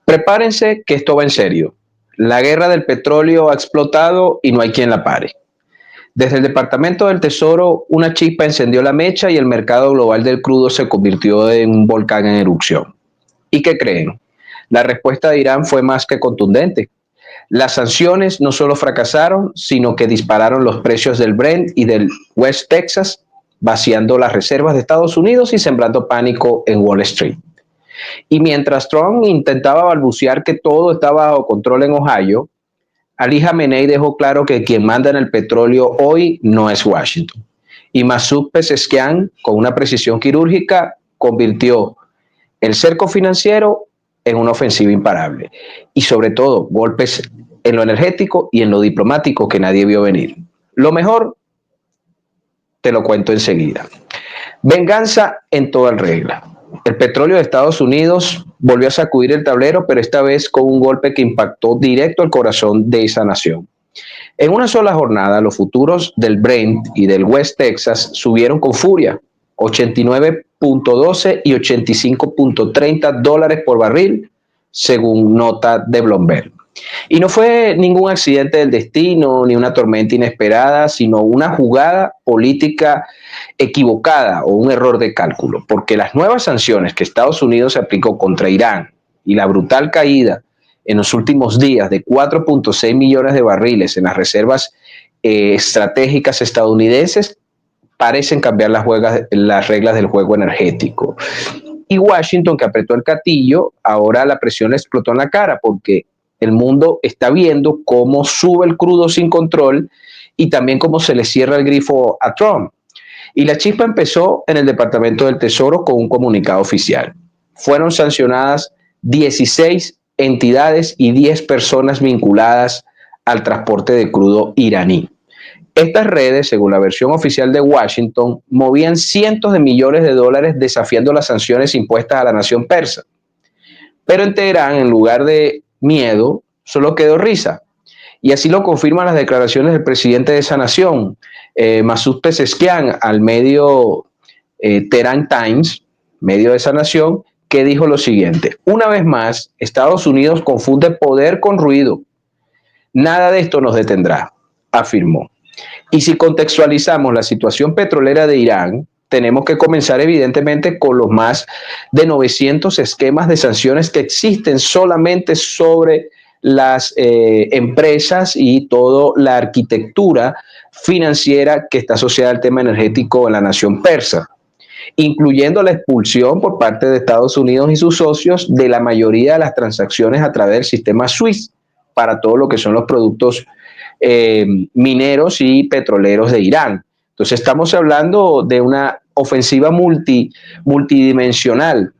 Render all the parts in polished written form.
Prepárense que esto va en serio. La guerra del petróleo ha explotado y no hay quien la pare. Desde el Departamento del Tesoro, una chispa encendió la mecha y el mercado global del crudo se convirtió en un volcán en erupción. ¿Y qué creen? La respuesta de Irán fue más que contundente. Las sanciones no solo fracasaron, sino que dispararon los precios del Brent y del West Texas, vaciando las reservas de Estados Unidos y sembrando pánico en Wall Street. Y mientras Trump intentaba balbucear que todo estaba bajo control en Ohio, Ali Khamenei dejó claro que quien manda en el petróleo hoy no es Washington. Y Masoud Pezeshkian, con una precisión quirúrgica, convirtió el cerco financiero en una ofensiva imparable. Y sobre todo, golpes en lo energético y en lo diplomático que nadie vio venir. Lo mejor, te lo cuento enseguida. Venganza en toda regla. El petróleo de Estados Unidos volvió a sacudir el tablero, pero esta vez con un golpe que impactó directo el corazón de esa nación. En una sola jornada, los futuros del Brent y del West Texas subieron con furia, 89.12 y 85.30 dólares por barril, según nota de Bloomberg. Y no fue ningún accidente del destino ni una tormenta inesperada, sino una jugada política equivocada o un error de cálculo, porque las nuevas sanciones que Estados Unidos aplicó contra Irán y la brutal caída en los últimos días de 4.6 millones de barriles en las reservas estratégicas estadounidenses parecen cambiar las reglas del juego energético. Y Washington, que apretó el gatillo, ahora la presión le explotó en la cara porque el mundo está viendo cómo sube el crudo sin control y también cómo se le cierra el grifo a Trump. Y la chispa empezó en el Departamento del Tesoro con un comunicado oficial. Fueron sancionadas 16 entidades y 10 personas vinculadas al transporte de crudo iraní. Estas redes, según la versión oficial de Washington, movían cientos de millones de dólares desafiando las sanciones impuestas a la nación persa. Pero en Teherán, en lugar de miedo, solo quedó risa. Y así lo confirman las declaraciones del presidente de esa nación, Masoud Pezeshkian, al medio Tehran Times, medio de esa nación, que dijo lo siguiente: una vez más, Estados Unidos confunde poder con ruido. Nada de esto nos detendrá, afirmó. Y si contextualizamos la situación petrolera de Irán, tenemos que comenzar evidentemente con los más de 900 esquemas de sanciones que existen solamente sobre las empresas y toda la arquitectura financiera que está asociada al tema energético en la nación persa, incluyendo la expulsión por parte de Estados Unidos y sus socios de la mayoría de las transacciones a través del sistema SWIFT para todo lo que son los productos mineros y petroleros de Irán. Entonces estamos hablando de una ofensiva multidimensional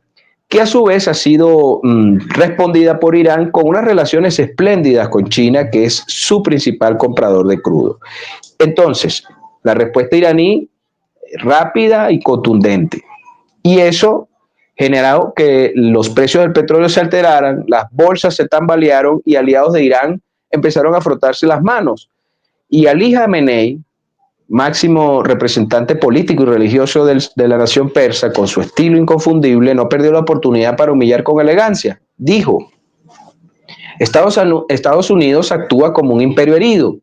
que a su vez ha sido respondida por Irán con unas relaciones espléndidas con China, que es su principal comprador de crudo. Entonces, la respuesta iraní rápida y contundente. Y eso generó que los precios del petróleo se alteraran, las bolsas se tambalearon y aliados de Irán empezaron a frotarse las manos. Y Ali Khamenei, máximo representante político y religioso de la nación persa, con su estilo inconfundible, no perdió la oportunidad para humillar con elegancia. Dijo: Estados Unidos actúa como un imperio herido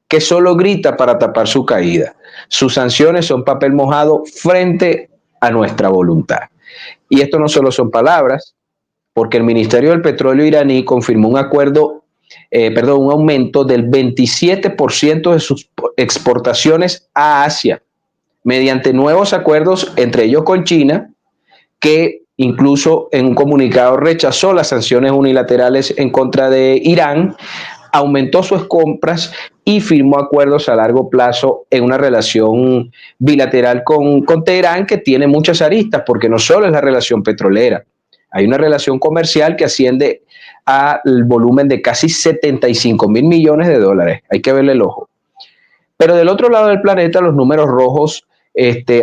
que solo grita para tapar su caída. Sus sanciones son papel mojado frente a nuestra voluntad. Y esto no solo son palabras, porque el Ministerio del Petróleo iraní confirmó un aumento del 27% de sus exportaciones a Asia, mediante nuevos acuerdos, entre ellos con China, que incluso en un comunicado rechazó las sanciones unilaterales en contra de Irán, aumentó sus compras y firmó acuerdos a largo plazo en una relación bilateral con Teherán que tiene muchas aristas, porque no solo es la relación petrolera, hay una relación comercial que asciende al volumen de casi 75.000 millones de dólares. Hay que verle el ojo. Pero del otro lado del planeta los números rojos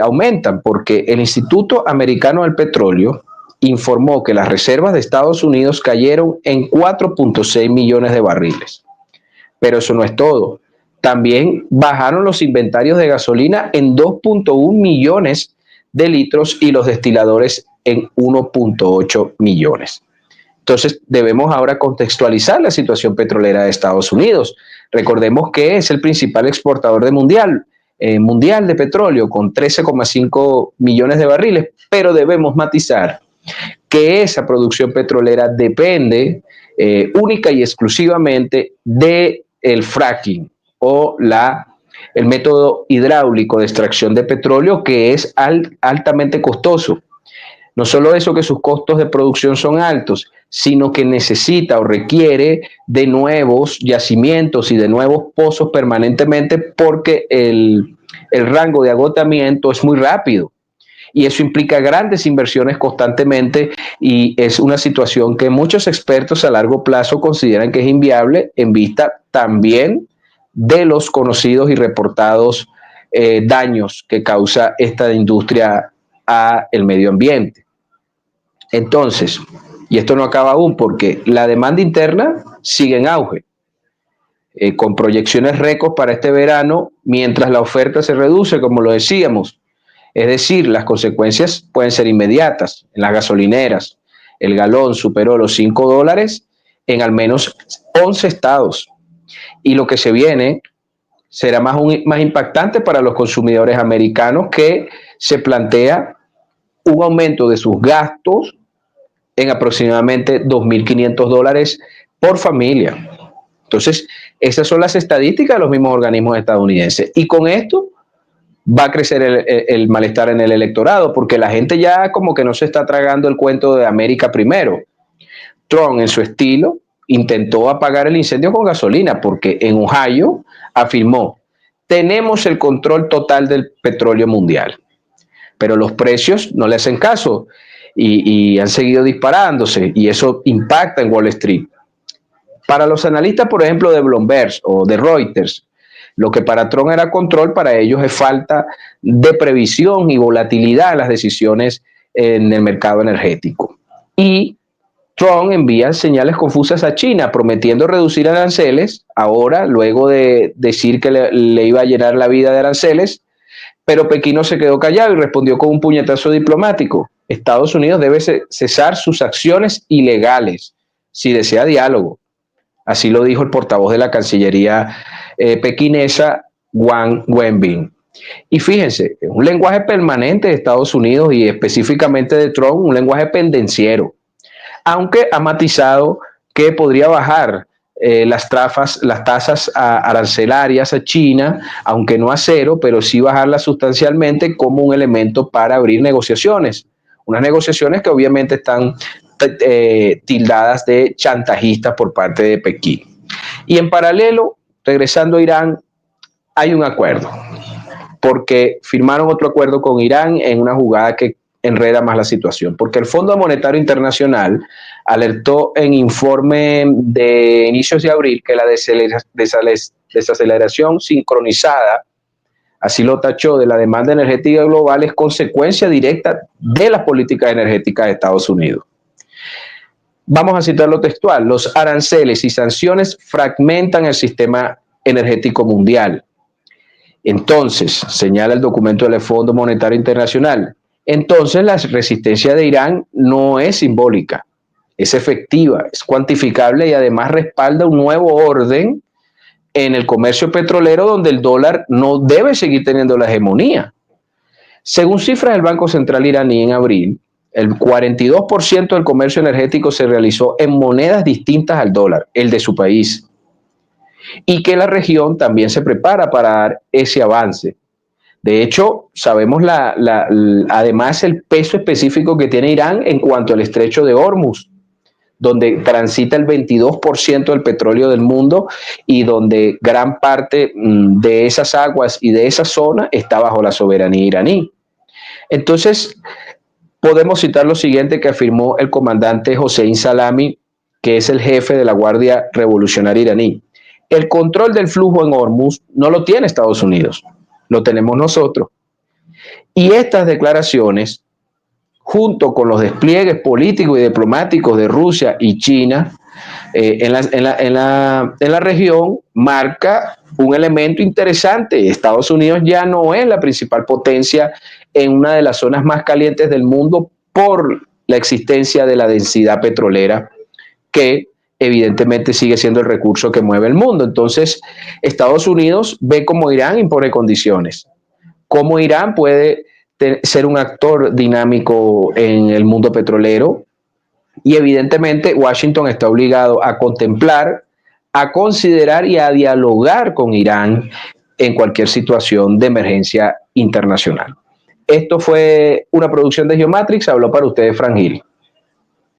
aumentan, porque el Instituto Americano del Petróleo informó que las reservas de Estados Unidos cayeron en 4.6 millones de barriles. Pero eso no es todo. También bajaron los inventarios de gasolina en 2.1 millones de litros y los destiladores en 1.8 millones. Entonces debemos ahora contextualizar la situación petrolera de Estados Unidos. Recordemos que es el principal exportador mundial de petróleo con 13,5 millones de barriles, pero debemos matizar que esa producción petrolera depende única y exclusivamente del fracking o el método hidráulico de extracción de petróleo, que es altamente costoso. No solo eso, que sus costos de producción son altos, sino que necesita o requiere de nuevos yacimientos y de nuevos pozos permanentemente, porque el rango de agotamiento es muy rápido y eso implica grandes inversiones constantemente, y es una situación que muchos expertos a largo plazo consideran que es inviable en vista también de los conocidos y reportados daños que causa esta industria al medio ambiente. Entonces, y esto no acaba aún, porque la demanda interna sigue en auge, con proyecciones récords para este verano, mientras la oferta se reduce, como lo decíamos. Es decir, las consecuencias pueden ser inmediatas. En las gasolineras, el galón superó los $5 en al menos 11 estados. Y lo que se viene será más impactante para los consumidores americanos, que se plantea un aumento de sus gastos en aproximadamente $2.500 por familia. Entonces, esas son las estadísticas de los mismos organismos estadounidenses. Y con esto va a crecer el malestar en el electorado, porque la gente ya como que no se está tragando el cuento de América primero. Trump, en su estilo, intentó apagar el incendio con gasolina, porque en Ohio afirmó: tenemos el control total del petróleo mundial, pero los precios no le hacen caso y han seguido disparándose, y eso impacta en Wall Street. Para los analistas, por ejemplo, de Bloomberg o de Reuters, lo que para Trump era control, para ellos es falta de previsión y volatilidad en las decisiones en el mercado energético. Y Trump envía señales confusas a China, prometiendo reducir aranceles, ahora, luego de decir que le iba a llenar la vida de aranceles, pero Pekín no se quedó callado y respondió con un puñetazo diplomático: Estados Unidos debe cesar sus acciones ilegales si desea diálogo. Así lo dijo el portavoz de la Cancillería pequinesa, Wang Wenbin. Y fíjense, es un lenguaje permanente de Estados Unidos y específicamente de Trump, un lenguaje pendenciero, aunque ha matizado que podría bajar las tasas arancelarias a China, aunque no a cero, pero sí bajarlas sustancialmente, como un elemento para abrir negociaciones. Unas negociaciones que obviamente están tildadas de chantajistas por parte de Pekín. Y en paralelo, regresando a Irán, hay un acuerdo, porque firmaron otro acuerdo con Irán en una jugada que enreda más la situación, porque el Fondo Monetario Internacional alertó en informe de inicios de abril que la desaceleración sincronizada, así lo tachó, de la demanda energética global es consecuencia directa de las políticas energéticas de Estados Unidos. Vamos a citarlo textual: los aranceles y sanciones fragmentan el sistema energético mundial. Entonces, señala el documento del Fondo Monetario Internacional, entonces la resistencia de Irán no es simbólica, es efectiva, es cuantificable y además respalda un nuevo orden en el comercio petrolero, donde el dólar no debe seguir teniendo la hegemonía. Según cifras del Banco Central iraní en abril, el 42% del comercio energético se realizó en monedas distintas al dólar, el de su país, y que la región también se prepara para dar ese avance. De hecho, sabemos además el peso específico que tiene Irán en cuanto al estrecho de Hormuz, donde transita el 22% del petróleo del mundo y donde gran parte de esas aguas y de esa zona está bajo la soberanía iraní. Entonces, podemos citar lo siguiente que afirmó el comandante Hossein Salami, que es el jefe de la Guardia Revolucionaria iraní: el control del flujo en Hormuz no lo tiene Estados Unidos, lo tenemos nosotros. Y estas declaraciones, junto con los despliegues políticos y diplomáticos de Rusia y China en la región, marca un elemento interesante. Estados Unidos ya no es la principal potencia en una de las zonas más calientes del mundo por la existencia de la densidad petrolera que evidentemente sigue siendo el recurso que mueve el mundo. Entonces, Estados Unidos ve cómo Irán impone condiciones, cómo Irán puede ser un actor dinámico en el mundo petrolero, y evidentemente Washington está obligado a contemplar, a considerar y a dialogar con Irán en cualquier situación de emergencia internacional. Esto fue una producción de Geomatrix, habló para ustedes Fran Gil.